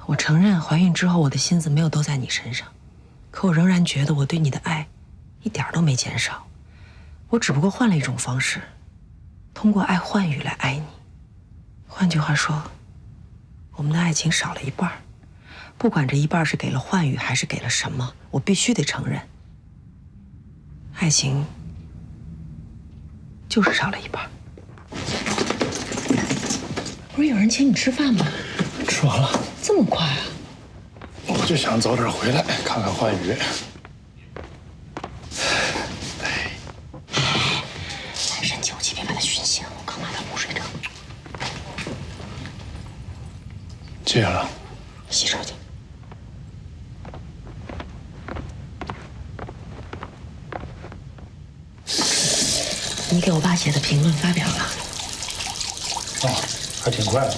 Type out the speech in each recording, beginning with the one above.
我承认怀孕之后我的心思没有都在你身上，可我仍然觉得我对你的爱一点都没减少。我只不过换了一种方式，通过爱换语来爱你。换句话说，我们的爱情少了一半。不管这一半是给了幻语还是给了什么，我必须得承认，爱情就是少了一半。不是有人请你吃饭吗？吃完了。这么快啊？我就想早点回来看看幻宇。男神9级别把他熏醒，我刚把他捂睡着。戒了。洗手去。你给我爸写的评论发表了。哦，还挺快的。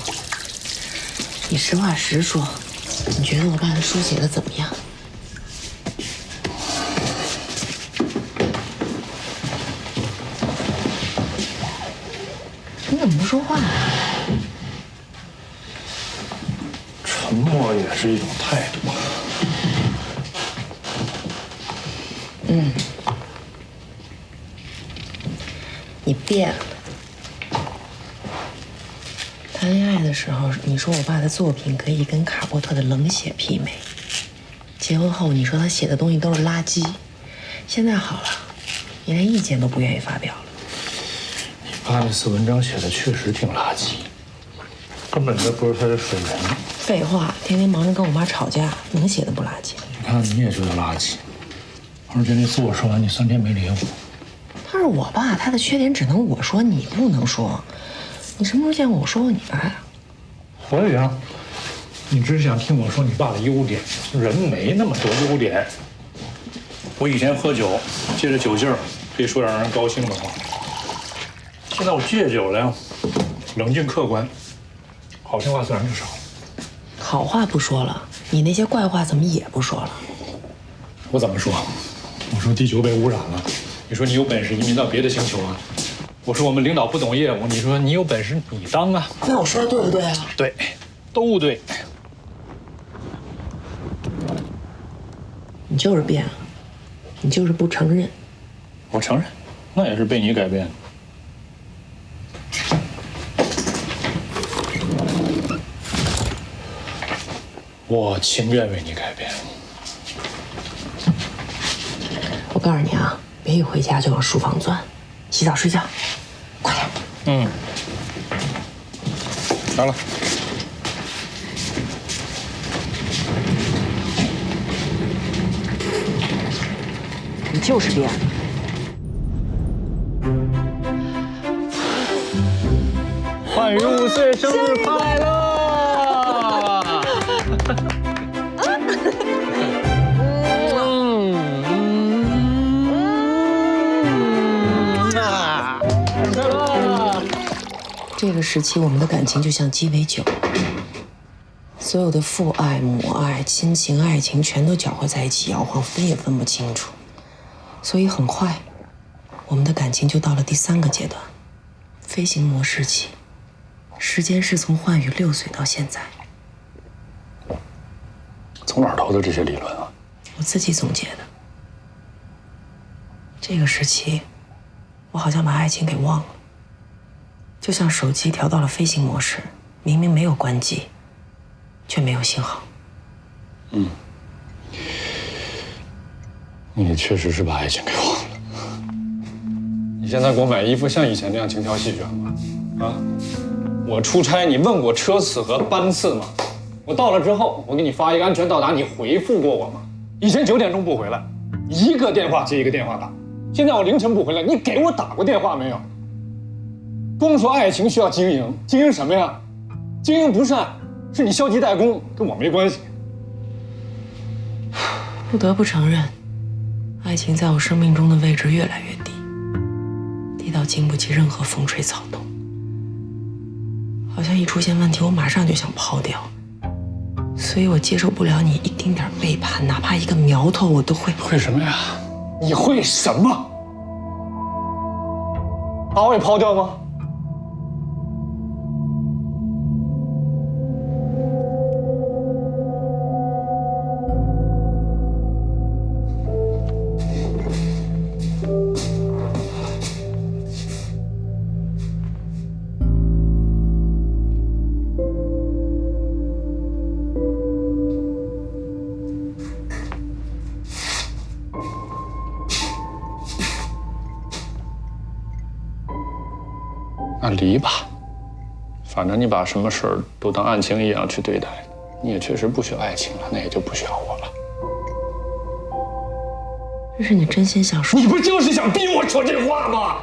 你实话实说，你觉得我爸的书写的怎么样？你怎么不说话啊？沉默也是一种态度。你变了。谈恋爱的时候，你说我爸的作品可以跟卡波特的冷血媲美；结婚后，你说他写的东西都是垃圾。现在好了，你连意见都不愿意发表了。你爸那次文章写的确实挺垃圾，根本就不是他的水平。废话，天天忙着跟我妈吵架，能写的不垃圾？你看你也觉得垃圾，而且那次我说完，你3天没理我。他是我爸，他的缺点只能我说，你不能说。你什么时候见过我说过你爸呀？所以啊，你只想听我说你爸的优点，人没那么多优点。我以前喝酒，借着酒劲儿可以说点让人高兴的话。现在我戒酒了呀，冷静客观，好听话自然就少了。好话不说了，你那些怪话怎么也不说了？我怎么说？我说地球被污染了，你说你有本事移民到别的星球啊？我说我们领导不懂业务，你说你有本事你当啊？那我说的对不对啊？对，都对。你就是变了，你就是不承认。我承认，那也是被你改变的。我情愿为你改变。我告诉你啊，别一回家就往书房钻，洗澡睡觉，快点。来了。你就是变了。幻宇5岁生日快乐！这个时期，我们的感情就像鸡尾酒，所有的父爱、母爱、亲情、爱情全都搅和在一起，摇晃，分也分不清楚。所以很快，我们的感情就到了第3个阶段，飞行模式期。时间是从幻宇6岁到现在。从哪儿偷的这些理论啊？我自己总结的。这个时期，我好像把爱情给忘了。就像手机调到了飞行模式，明明没有关机，却没有信号。你确实是把爱情给忘了。你现在给我买衣服像以前那样精挑细选吗？啊？我出差你问过车次和班次吗？我到了之后，我给你发一个安全到达，你回复过我吗？以前9点钟不回来，一个电话接一个电话打。现在我凌晨不回来，你给我打过电话没有？光说爱情需要经营，经营什么呀？经营不善，是你消极怠工，跟我没关系。不得不承认，爱情在我生命中的位置越来越低，低到经不起任何风吹草动。好像一出现问题，我马上就想抛掉，所以我接受不了你一丁点背叛，哪怕一个苗头，我都会。会什么呀？你会什么？把我也抛掉吗？那离吧，反正你把什么事儿都当案情一样去对待，你也确实不需要爱情了，那也就不需要我了。这是你真心想说？你不就是想逼我说这话吗？